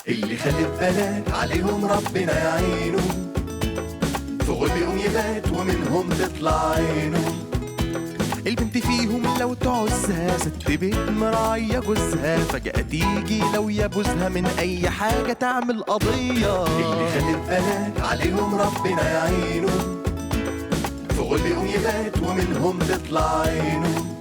اللي خلف بنات عليهم ربنا يعينه، فوق بيقوم يبات ومنهم تطلع عينه. البنت فيهم لو تعوزها ست بيت مراعية جوزها، فجأة تيجي لو يبوزها من أي حاجة تعمل قضية. اللي خلف بنات عليهم ربنا يعينه، فوق بيقوم يبات ومنهم تطلع عينه.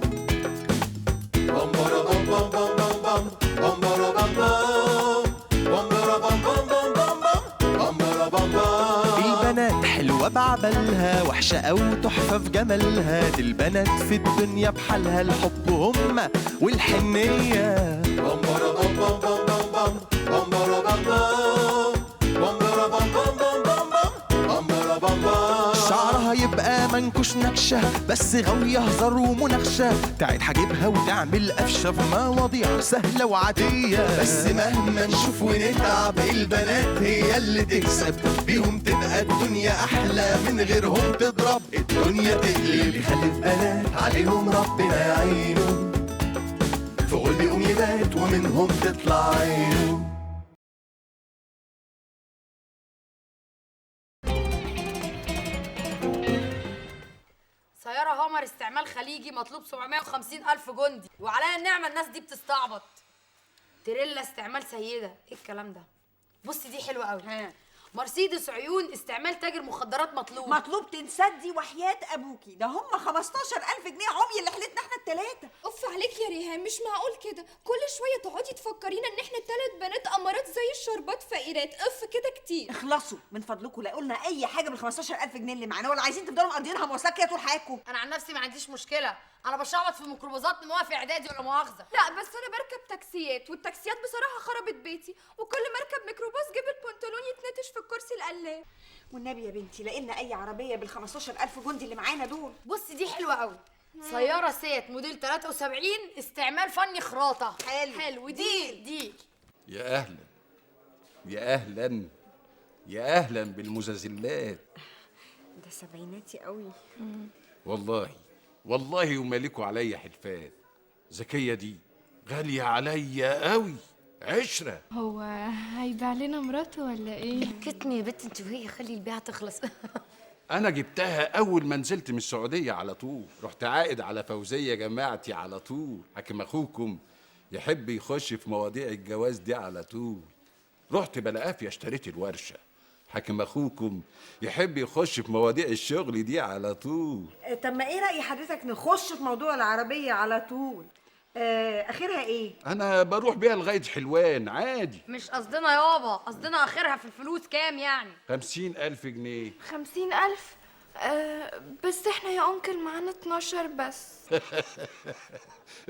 بمبرا بم بم بم بم بم بمبرا بم بم بمبرا بم بم بم بم بمبرا بم بم. البنات حلوة بعبلها، وحشة أو تحفة في جمالها، دي البنات في الدنيا بحالها، الحب هما والحنية. بمبرا بم بم بم بم بم بمبرا بم بم بمبرا بم بم بم بم بمبرا بم بم. شعرها يبقى منكوش نكشة، بس غاوية هزار ومناقشة، تعيد حاجبها وتعمل قفشة في مواضيع سهلة وعادية. بس مهما نشوف ونتعب البنات هي اللي تكسب، بيهم تبقى الدنيا أحلى، من غيرهم تضرب الدنيا تقلب. يخلف بنات عليهم ربنا يعينه، فوق بيقوم يبات ومنهم تطلع عينه. سيارة هامر استعمال خليجي مطلوب 750,000 جندي، وعليا النعمة الناس دي بتستعبط. تريلا استعمال سيدة، ايه الكلام ده؟ بصي دي حلوة قوي. مرسيدس عيون استعمال تاجر مخدرات مطلوب تنسدي وحياة ابوكي، ده هم 15,000 جنيه عمي اللي حلتنا احنا التلاتة. اوف عليك يا ريهام، مش معقول كده كل شويه تقعدي تفكرينا ان احنا 3 بنات امارات زي الشربات فقيرات. اف كده كتير. اخلصوا من فضلكم، لا قلنا اي حاجه بال 15,000 جنيه اللي معانا، ولا عايزين تفضلوا مقضيينها مواصلات كده طول حياتكم؟ انا عن نفسي ما عنديش مشكلة، انا بشعبط في الميكروباصات من واقف اعدادي ولا مؤاخذة. لا بس انا بركب تاكسيات، والتاكسيات بصراحه خربت بيتي، وكل ما اركب ميكروباص جيب البنطلون يتنتش في الكرسي القلاب. والنبي يا بنتي لقينا اي عربيه بال 15,000 جندي اللي معانا دول. بصي دي حلوة قوي. سيارة سيات موديل 73 استعمال فني خراطة. حلو دي. يا أهلا يا أهلا يا أهلا بالمزازلات. ده سبعيناتي قوي. والله ومالكوا عليا حلفان. زكية دي غالية عليا قوي، عشرة. هو هيبيع لنا مراته ولا ايه؟ كتني يا بنت انت وهي، خلي البيعة تخلص. أنا جبتها أول ما نزلت من السعودية على طول، رحت عائد على فوزية جماعتي على طول، حكم أخوكم يحب يخش في مواضيع الجواز دي على طول. رحت بلاقافيا اشتريت الورشة، حكم أخوكم يحب يخش في مواضيع الشغل دي على طول. طب ما ايه رأي حضرتك نخش في موضوع العربية على طول؟ اخرها ايه؟ أنا بروح بيها لغاية حلوان عادي. مش قصدنا يابا، قصدنا اخرها في الفلوس كام يعني؟ 50,000 جنيه. 50,000؟ بس احنا يا انكل معانا 12 بس.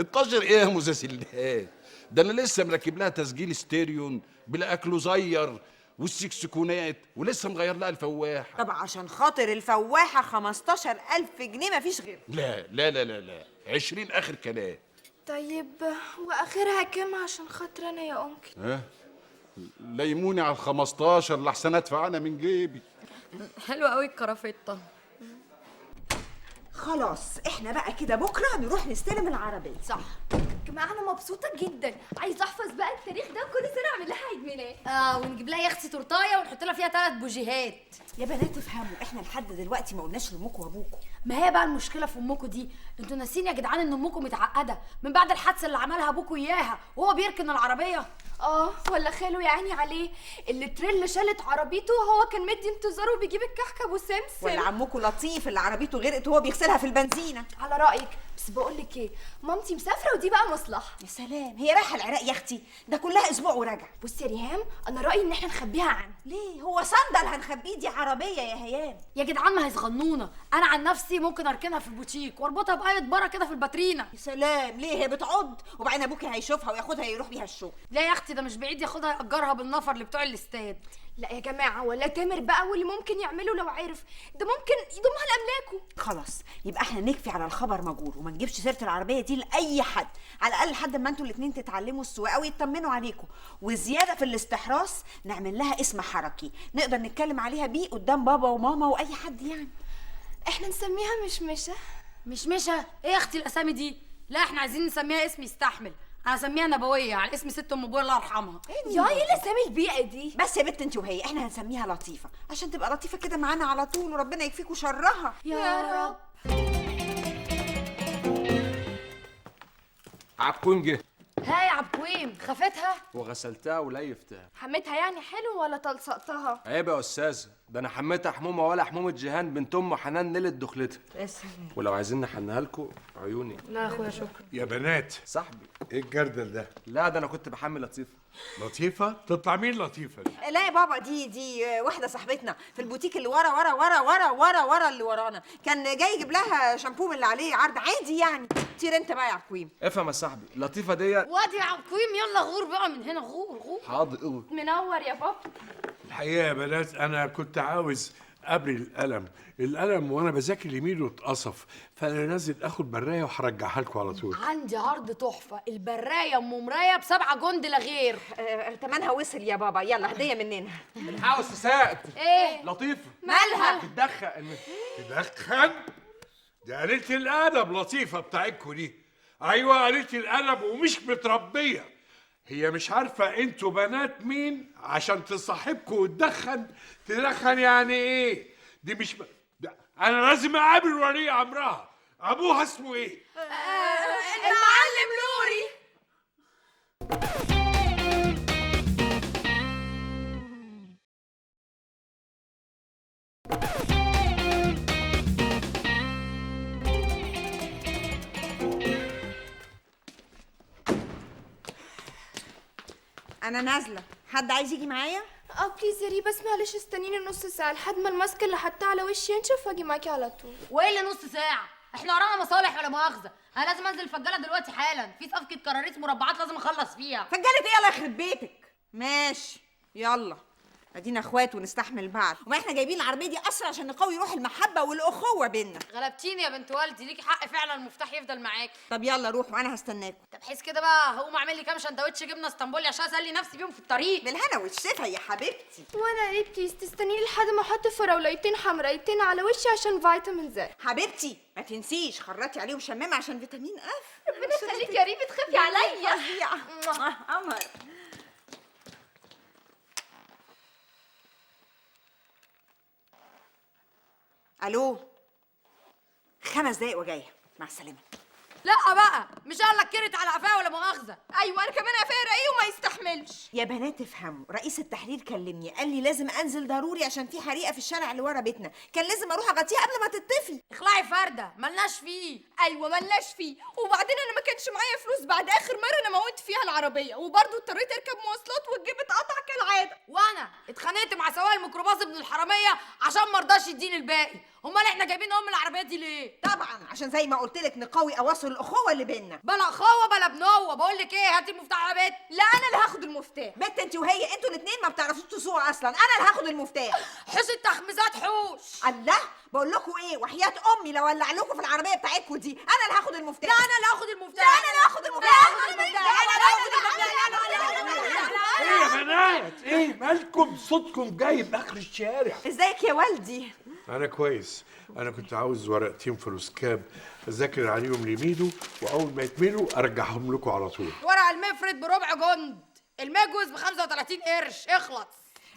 12 ايه يا مزاسلات؟ ده انا لسه مركب لها تسجيل ستيريون بالاكلوزير والسكسكونات، ولسه مغير لها الفواحه. طب عشان خاطر الفواحة 15,000 جنيه مفيش غير. لا لا لا لا لا 20 اخر كلام. طيب واخرها كام عشان خاطر انا يا انكل؟ ها ليموني على ال15 لحسن ادفع انا من جيبي. حلوة قوي الكرافتة. خلاص احنا بقى كده بكره نروح نستلم العربيه. صح. جماعه انا مبسوطه جدا، عايزه احفظ بقى التاريخ ده وكل سنه اعمل لها عيد ميلاد. ونجيب لها يا اختي تورتايه ونحط لها فيها 3 بوجيهات. يا بنات افهموا، احنا لحد دلوقتي ما قلناش لامكم وابوكم. ما هي بقى المشكله في امكم دي، انتوا ناسين يا جدعان ان امكم متعقده من بعد الحادثه اللي عملها ابوكم اياها وهو بيركن العربيه. ولا خاله يا عيني عليه اللي تريل شالت عربيته وهو كان مدي انتظاره وبيجيب الكحك ابو سمسم. ولا عمكم لطيف اللي عربيته غرقت وهو بيغسلها في البنزينه. على رايك، بس بقول لك ايه، مامتي مسافره ودي بقى مصلحه. يا سلام، هي رايحه العراق يا اختي؟ ده كلها اسبوع وراجع. بصي يا ريهام، انا رايي ان احنا نخبيها عنه. ليه؟ هو صندل هنخبيه؟ دي عربيه يا هيام. يا جدعان ما هي صغنونه، انا عن نفسي ممكن اركنها في البوتيك واربطها باية بره كده في الباترينا. يا سلام، ليه؟ هي بتعض، وبعدين ابوكي هيشوفها وياخدها يروح بيها الشغل. لا يا اختي، ده مش بعيد ياخدها يأجرها بالنفر اللي بتوع الاستاد. لا يا جماعه، ولا تامر بقى واللي ممكن يعمله لو عرف، ده ممكن يضمها لاملاكه. خلاص يبقى احنا نكفي على الخبر مجهول، وما نجيبش سيره العربيه دي لاي حد، على الاقل لحد ما انتوا الاثنين تتعلموا السواقه ويطمنوا عليكم. وزياده في الاستحراس نعمل لها اسم حركي نقدر نتكلم عليها بيه قدام بابا وماما واي حد يعني. احنا نسميها مشمشه. مشمشه؟ ايه يا اختي الاسامي دي؟ لا احنا عايزين نسميها اسم يستحمل. هسميها نبويه على اسم ست ام ابويا الله يرحمها. يا ايه الاسامي البيئه دي؟ بس يا بنت انت وهي احنا هنسميها لطيفه عشان تبقى لطيفه كده معانا على طول وربنا يكفيكوا شرها. يا رب. عبكون جه ها يا عبكويم، خفتها؟ وغسلتها وليفتها. حميتها يعني حلو ولا تلصقتها؟ عيب يا استاذه، ده انا حميتها حمومه ولا حمومه جيهان بنت ام حنان ليله دخلتها. ولو عايزين نحنها لكم عيوني. لا يا اخويا شكرا. يا بنات، صاحبي. ايه الجردل ده؟ لا ده انا كنت بحمل لطيفه. لطيفه؟ تطلع مين لطيفه دي؟ لا يا بابا، دي واحده صاحبتنا في البوتيك اللي ورا ورا ورا ورا ورا ورا اللي ورانا، كان جاي يجيب لها شامبو من اللي عليه عرض عادي يعني. طير انت بقى يا عبكويم. افهم يا صاحبي، لطيفه ديت. وادي يا عبكويم يلا غور بقى من هنا، غور غور. حاضر. منور يا بابا. الحقيقه يا بنات انا كنت عاوز ابري القلم وانا بذاكر يمينه اتقصف، فانا نازل اخد برايه وهرجعها لكم على طول. عندي عرض تحفه، البرايه ام مرايه ب7 جند لا غير. تمنها وصل يا بابا، يلا هديه مننا. عاوز تساعد. ايه لطيفه مالها؟ تتدخل. تدخن؟ دي قليلة الادب لطيفه بتاعتكم دي. ايوه قليلة الادب ومش متربيه. هي مش عارفه انتوا بنات مين عشان تصاحبكم وتدخن يعني ايه؟ دي مش ده انا لازم اقابل ولي امرها. ابوها اسمه ايه؟ المعلم نوري. انا نازله، حد عايز يجي معايا؟ بليز يا ري، بس معلش استنيني نص ساعه لحد ما الماسك اللي حطاه على وشي ينشف واجي معاكي على طول. وايه اللي نص ساعه؟ احنا ورانا مصالح ولا مؤاخذه؟ انا لازم انزل الفجاله دلوقتي حالا، في صفقه كراريس مربعات لازم اخلص فيها. فجالة ايه؟ الله يخرب بيتك. ماشي يلا، ادينا اخوات ونستحمل بعض، وما احنا جايبين العربيه دي اسرع عشان نقوي روح المحبه والاخوه بينا. غلبتيني يا بنت والدي، ليكي حق فعلا المفتاح يفضل معاكي. طب يلا روح وانا هستناكم. طب حس كده بقى، هقوم اعمل لي كام سندوتش جبنه اسطنبولي عشان اسلي نفسي بيهم في الطريق. بالهنا والشفا يا حبيبتي. وانا ليه بليز تستنيني لحد ما احط فراوليتين حمرايتين على وشي عشان فيتامين زي. حبيبتي ما تنسيش خرطي عليهم شمامه عشان فيتامين اف. ربنا يخليكي يا ري، بتخافي عليا. فظيعه قمر. الو، 5 دقايق وجايه، مع السلامه. لا بقى، مش قال لك كرت على قفاه ولا مؤاخذه؟ ايوه انا كمان قفايا رقيق وما يستحملش. يا بنات افهموا، رئيس التحرير كلمني قال لي لازم انزل ضروري عشان في حريقه في الشارع اللي ورا بيتنا، كان لازم اروح اغطيها قبل ما تطفي. اخلعي فرده، ملناش فيه. ايوه ملناش فيه، وبعدين انا ما كانش معايا فلوس بعد اخر مره انا موت فيها العربيه، وبرضه اضطريت اركب مواصلات والجيب اتقطع كالعاده. وانا اتخانقت مع سواق الميكروباص ابن الحراميه عشان ما رضاش يديني الباقي. امال احنا جايبين العربيات دي ليه؟ طبعا عشان زي ما قلت لك نقوي اواصر الاخوه اللي بينا. بلا اخوه بلا بنوه. بقول لك ايه، هاتي المفتاح على بيت. لا انا اللي هاخد المفتاح. بنت انت وهي، انتوا الاثنين ما بتعرفوش تسوقوا اصلا، انا اللي هاخد المفتاح. حوش التخميزات حوش. الله، بقول لكم ايه، وحياه امي لو ولع لكم في العربيه بتاعتكم دي انا اللي هاخد المفتاح. لا انا اللي هاخد المفتاح. لا انا اللي هاخد المفتاح. انا اللي هاخد المفتاح. ايه يا بنات؟ ايه مالكم؟ صوتكم جايب اخر الشارع. ازيك يا والدي؟ انا كويس. انا كنت عاوز ورقتين فلوسكاب اذاكر عليهم لميدو، واول ما يتملوا ارجعهم لكم على طول. ورق المفرد ب4 جند، المجوز ب35 قرش، اخلص.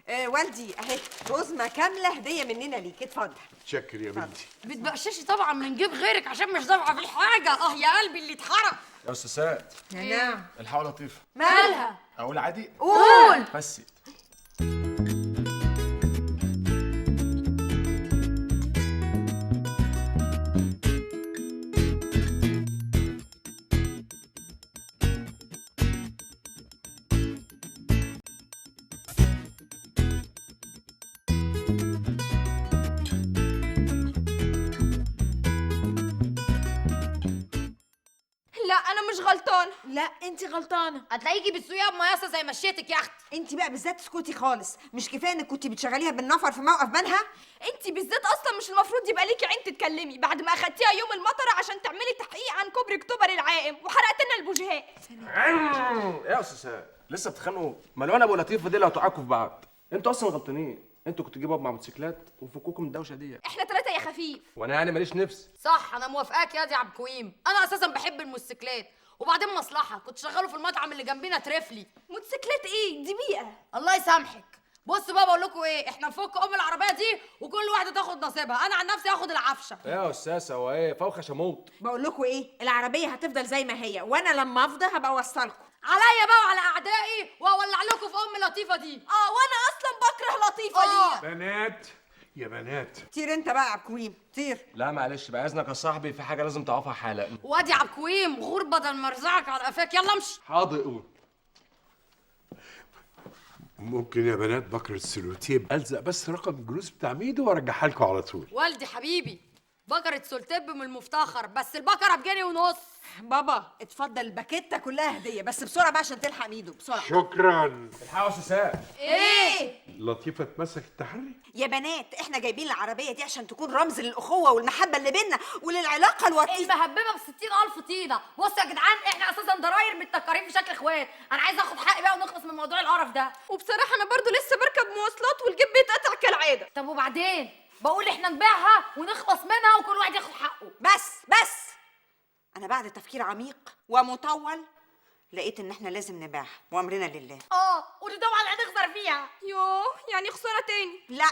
والدي اهي رزمه كامله هديه مننا ليك، اتفضل. شكر يا بنتي. بتبقششي طبعا من جيب غيرك عشان مش دافعه في الحاجه. يا قلبي اللي اتحرق. يا استاذات نعم. الحقوا لطيفه. مالها؟ اقول عادي؟ قول. بس لا انا مش غلطانه. لا انت غلطانه. هتلاقيكي بتسوقيها بمياسه زي مشيتك يا اختي. انت بقى بالذات اسكتي خالص، مش كفايه انك كنتي بتشغليها بالنفر في موقف بنها؟ انت بالذات اصلا مش المفروض يبقى ليكي عين تتكلمي بعد ما اخدتيها يوم المطره عشان تعملي تحقيق عن كوبري اكتوبر العائم وحرقت لنا البوجيهات. ايه يا استاذات لسه بتتخانقوا؟ ما لو انا ابو لطيفه دي اللي هتوقعكم في بعض. انتوا اصلا غلطانين، انتوا كنتوا تجيبوا مع موتوسيكلات وفكوكم من الدوشه دي. احنا 3 يا خفيف. وانا يعني ماليش نفس. صح، انا موافقاك يا دي عبد الكويم. انا اساسا بحب الموتوسيكلات، وبعدين مصلحه كنت شغاله في المطعم اللي جنبينا ترفلي. موتوسيكلات ايه دي بيئه. الله يسامحك. بصوا بقى بقول لكم ايه، احنا نفك العربيه دي وكل واحده تاخد نصيبها. انا عن نفسي هاخد العفشه. ايه يا استاذه هو ايه فوخش اموت. بقول لكم ايه، العربيه هتفضل زي ما هي، وانا لما افضى هبقى اوصلكم. عليا بقى وعلى اعدائي واولع لكم في لطيفه دي. وانا اصلا بكره لطيفه دي. بنات يا بنات، طير انت بقى يا عبكويم، طير. لا معلش بقى اذنك يا صاحبي، في حاجه لازم تعرفها حالا. وادي عبكويم غور بدل ما ارزعك على قفاك. يلا امشي. حاضر قول. ممكن يا بنات بكرة السلوتيب الزق بس رقم الجلوس بتاع ميدو وارجعها لكم على طول. والدي حبيبي بكرة سلتب من المفتخر، بس البكرة بجنيه ونص. بابا اتفضل، الباكيته كلها هديه، بس بسرعه بقى عشان تلحق ميدو بسرعه. شكرا. الحقوا يا استاذ. ايه لطيفة اتمسك التحري. يا بنات، احنا جايبين العربيه دي عشان تكون رمز للاخوه والمحبه اللي بينا وللعلاقه الوطيده. المهببه ب60,000 طينه. بصوا يا جدعان، احنا اساسا ضراير متكرين في شكل اخوات. انا عايزه اخد حقي بقى ونخلص من موضوع القرف ده. وبصراحه انا برضو لسه بركب مواصلات والجيب بيتقطع كالعاده. طب وبعدين؟ بقول احنا نبيعها ونخلص منها وكل واحد ياخد حقه. بس انا بعد تفكير عميق ومطول لقيت ان احنا لازم نبيعها وامرنا لله. ودي طبعا هنخسر فيها. يوه يعني خساره تاني. لا،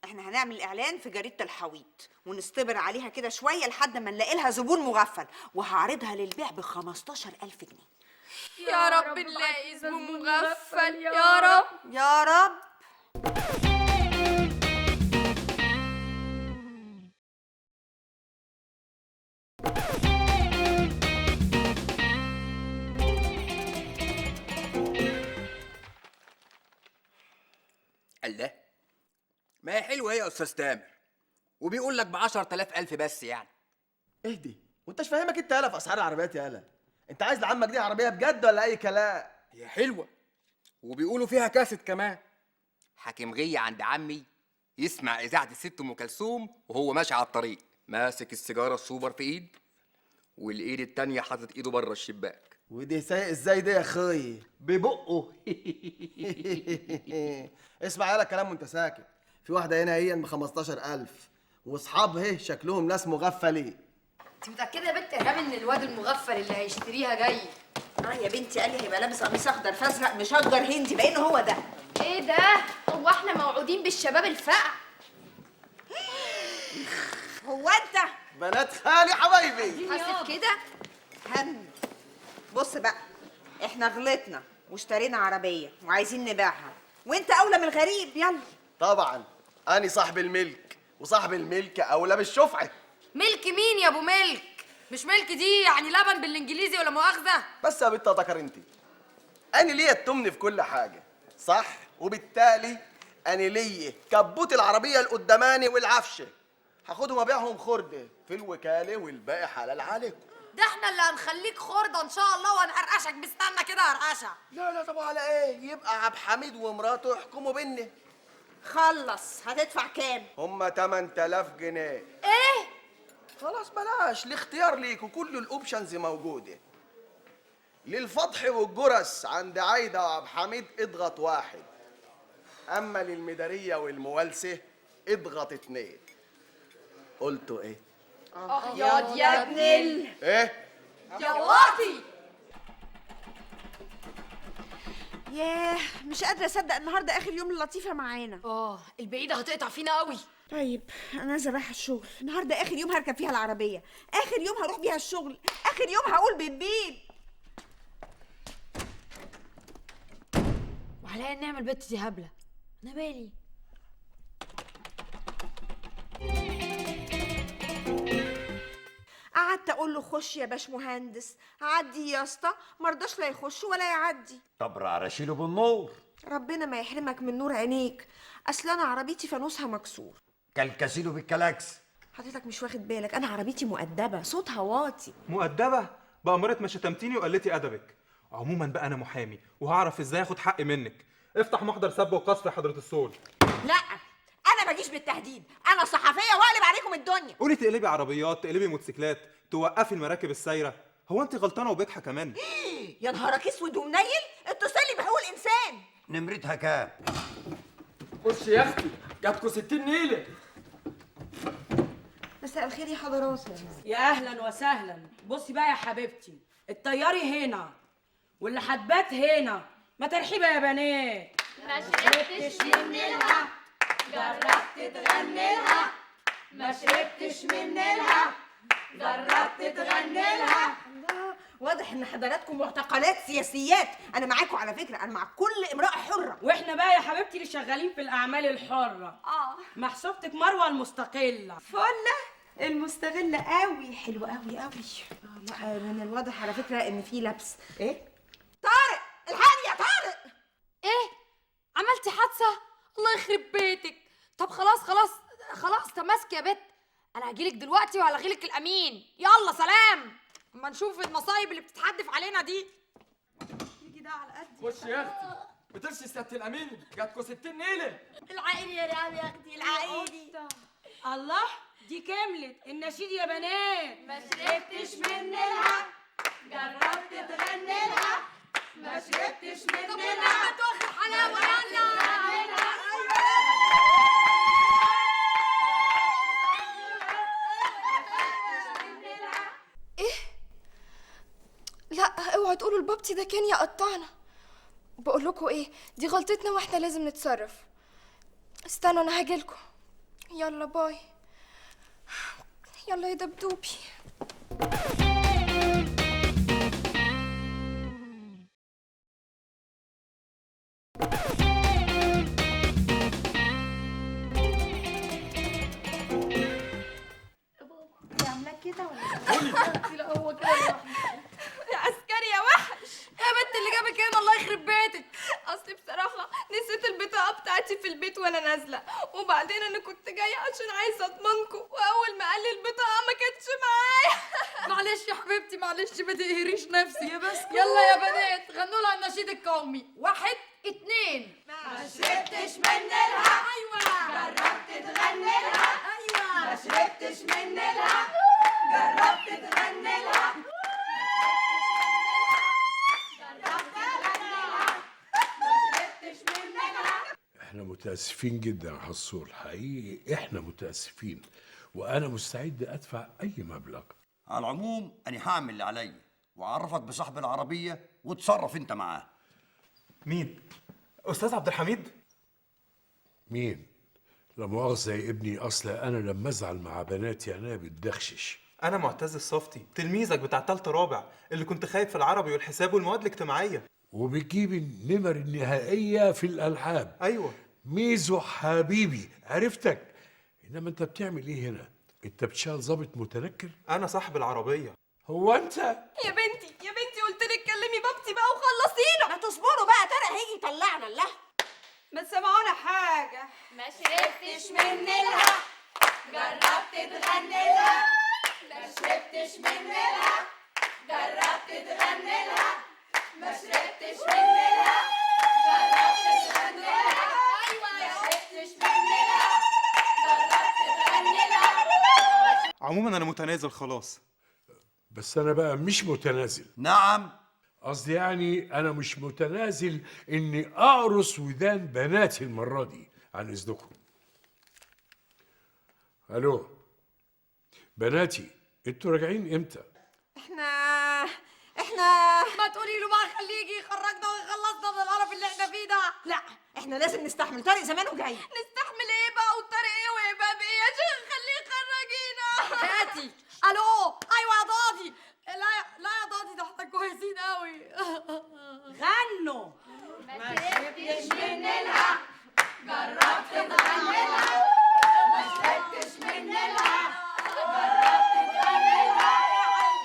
احنا هنعمل اعلان في جريده الحويط ونستبر عليها كده شويه لحد ما نلاقي لها زبون مغفل، وهعرضها للبيع ب15,000 جنيه. يا رب نلاقي زبون مغفل يا رب يا رب. الله، ما هي حلوه هي يا استاذ تامر، وبيقول لك ب10,000 بس يعني. اهدي، وانتش فاهمك انت يالا في اسعار العربيات يالا. انت عايز لعمك دي عربيه بجد ولا اي كلام؟ هي حلوه وبيقولوا فيها كاسيت كمان. حاكم غية عند عمي يسمع اذاعه الست ام كلثوم وهو ماشي على الطريق، ماسك السيجاره السوبر في ايد والايد التانيه حاطط ايده بره الشباك. ودي سايق ازاي دي يا اخوي؟ ببقه. اسمع يالا الكلام وانت ساكت. في واحده هنا هي ب15,000 واصحابها شكلهم ناس مغفلين. انت متاكده يا بنت ايهاب ان الواد المغفل اللي هيشتريها جاي؟ يا بنتي قال لي هيبقى لابس قميص اخضر فازرق مشجر هندي، باين هو ده. ايه ده؟ هو احنا موعودين بالشباب الفقع؟ هو انت بنات خالي حبايبي. حاسب كده. بص بقى، احنا غلطنا واشترينا عربيه وعايزين نبيعها، وانت اولى من الغريب. يلا. طبعا اني صاحب الملك، وصاحب الملك اولى بالشفعه. ملك مين يا ابو ملك؟ مش ملك دي يعني لبن بالانجليزي ولا مؤاخذه؟ بس يا بنت ذكر انت، انا ليا التمن في كل حاجه صح، وبالتالي انا ليا كبوت العربيه القداماني والعفشه، هاخدهم ابيعهم خرده في الوكاله والباقي حلال عليكم. ده احنا اللي هنخليك خرده ان شاء الله وهنقرقشك. بستنى كده هرقشه. لا طب على ايه؟ يبقى عبد حميد ومراته يحكموا بينا. خلص. هتدفع كام؟ هم 8,000 جنيه. ايه؟ خلاص بلاش، الاختيار ليك وكل الاوبشنز موجوده. للفضح والجرس عند عايده وعبد حميد اضغط 1، اما للمداريه والموالسه اضغط 2. قلتوا ايه؟ يا ابن ايه؟ يا واطي. ياه، مش قادره اصدق النهارده اخر يوم للطيفه معانا. البعيده هتقطع فينا قوي. طيب انا نازله رايحه الشغل النهارده، اخر يوم هركب فيها العربيه، اخر يوم هروح بيها الشغل، اخر يوم هقول بيب بيب. وعليا نعمل البت دي هبله. انا مالي. قعدت اقول له خش يا باشمهندس، عدي يا اسطى، مرضاش لا يخش ولا يعدي. طب رشيله بالنور. ربنا ما يحرمك من نور عينيك، اصل انا عربيتي فانوسها مكسور. كلكسيله بالكلاكس. حضرتك مش واخد بالك، انا عربيتي مؤدبه، صوتها واطي. مؤدبه؟ بأمارة ما شتمتيني وقلتي ادبك. عموما بقى انا محامي وهعرف ازاي اخد حقي منك. افتح محضر سب وقذف يا حضره الصول. لا انا ما اجيش بالتهديد، انا صحفيه واقلب عليكم الدنيا. قولي تقلبي عربيات، تقلبي موتوسيكلات، توقفي المراكب السايره. هو انت غلطانه وبجحه كمان؟ يا نهارك اسود ومنيل، اتصلي بحقوق الانسان. نمرتها كام؟ خش يا اختي، جاتكوا 60 نيله. مساء الخير يا حضرات. يا اهلا وسهلا. بصي بقى يا حبيبتي، الطياري هنا واللي هتبات هنا. ما ترحيبه يا بنات. ما شربتش من نيلها جربت تغني لها، ما شربتش من نيلها جربت تغني لها. واضح ان حضراتكم معتقلات سياسيات. انا معاكم على فكره، انا مع كل امراه حره. واحنا بقى يا حبيبتي اللي شغالين في الاعمال الحره. محسوبتك مروه المستقله. فله المستغله قوي، حلوه قوي قوي. لا من الواضح على فكره ان في لبس. ايه طارق الحقني يا طارق. ايه عملتي حادثه؟ الله يخرب بيتك. طب خلاص تماسك يا بت، انا هجيلك دلوقتي وهلغيلك الامين. يلا سلام، اما نشوف المصايب اللي بتتحدف علينا دي. يجي ده على قد خش يا اختي بترشي سياده الامين، جاتكوا 60 نيله. العقيلي يا ريان يا اختي، العقيلي. الله دي كملت النشيد يا بنات. ما شربتش من نيلها جربت تغني لها، ما شربتش من نيلها تاخد حلاوه. يلا لا اوعوا تقولوا لبابتي ده كان يقطعنا. بقول لكم ايه، دي غلطتنا واحنا لازم نتصرف. استنوا انا هاجيلكم. يلا باي. يلا يا دبدوبي. عامله كده لا هو كده يا عسكري يا وحش. يا بنت اللي جابك هنا الله يخرب بيتك. اصلي بصراحه نسيت البطاقه بتاعتي في البيت وانا نازله، وبعدين انا كنت جايه عشان عايزه اضمنكم، واول ما قال لي البطاقه ما كانتش معايا. معلش يا حبيبتي معلش، ما تقهريش نفسك يا بس. يلا يا بنات غنوا لها النشيد القومي. 1 2. ما شربتش من نيلها جربت تغني لها، ما شربتش من نيلها جربت تغني لها. احنا متاسفين جدا يا حصول، حقيقي احنا متاسفين، وانا مستعد ادفع اي مبلغ. على العموم انا هعمل اللي عليا واعرفك بصاحب العربيه وتصرف انت معاه. مين؟ استاذ عبد الحميد؟ مين؟ لا مؤاخذة يا ابني، اصل انا لما ازعل مع بناتي انا بتدخشش. انا معتز الصفتي، تلميذك بتاع تالتة رابع اللي كنت خايف في العربي والحساب والمواد الاجتماعيه. وبتجيب النمر النهائية في الالعاب. ايوه ميزو حبيبي عرفتك. انما انت بتعمل ايه هنا؟ انت بتشتغل ظابط متنكر؟ انا صاحب العربيه. هو انت؟ يا بنتي قلت لك كلمي بابتي بقى وخلصينا. ما تصبروا بقى، طارق هيجي يطلعنا. الله ما تسمعونا حاجه. ما شربتش من نيلها جربت تغني لها، ما شربتش من نيلها جربت تغني لها، ما شربتش من نيلها جربت تغني لها. ما شربتش من نيلها جربت تغني لها. عموما انا متنازل خلاص. بس انا بقى مش متنازل. نعم قصدي يعني انا مش متنازل اني اقرص ودان بناتي المره دي، عن اذنكم. الو بناتي، انتوا راجعين امتى؟ احنا ما تقولي له بقى خليه يجي يخرجنا ويخلصنا من القرف اللي احنا فيه ده. لا احنا لازم نستحمل. طارق زمانه جاي. نستحمل ايه بقى والطريق ايه ويبقى بايه عشان نخليه يخرجينا؟ هاتي. الو ايوه يا ضادي. لا يا ضادي، ده احنا كويسين قوي. غنوا. ما شربتش من نيلها جربت تغني لها، ما شربتش من نيلها جربت تغني لها،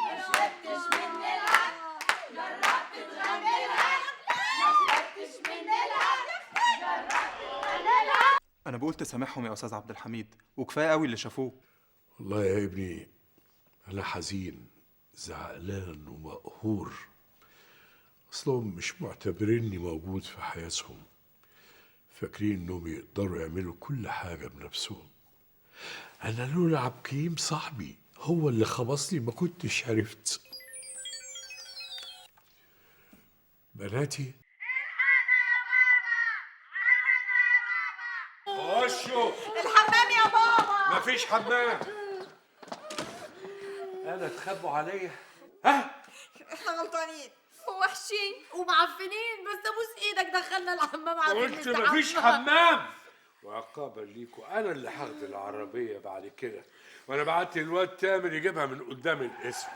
ما شربتش من نيلها جربت تغني لها، ما شربتش من نيلها جربت تغني لها. انا بقول تسامحهم يا استاذ عبد الحميد، وكفايه قوي اللي شافوه. والله يا ابني انا حزين زعلان ومقهور. اصلهم مش معتبريني موجود في حياتهم، فاكرين انهم يقدروا يعملوا كل حاجه بنفسهم. انا لولا عبكيم صاحبي هو اللي خبصني ما كنتش عرفت. بناتي خشوا الحمام يا بابا. مفيش حمام. انا اتخبوا عليا. احنا غلطانين ووحشين ومعفنين، بس ابوس ايدك دخلنا الحمام عشان قلت مفيش حمام. وعقابا ليكوا انا اللي هاخد العربيه بعد كده، وانا بعت الواد تامر يجيبها من قدام القسم.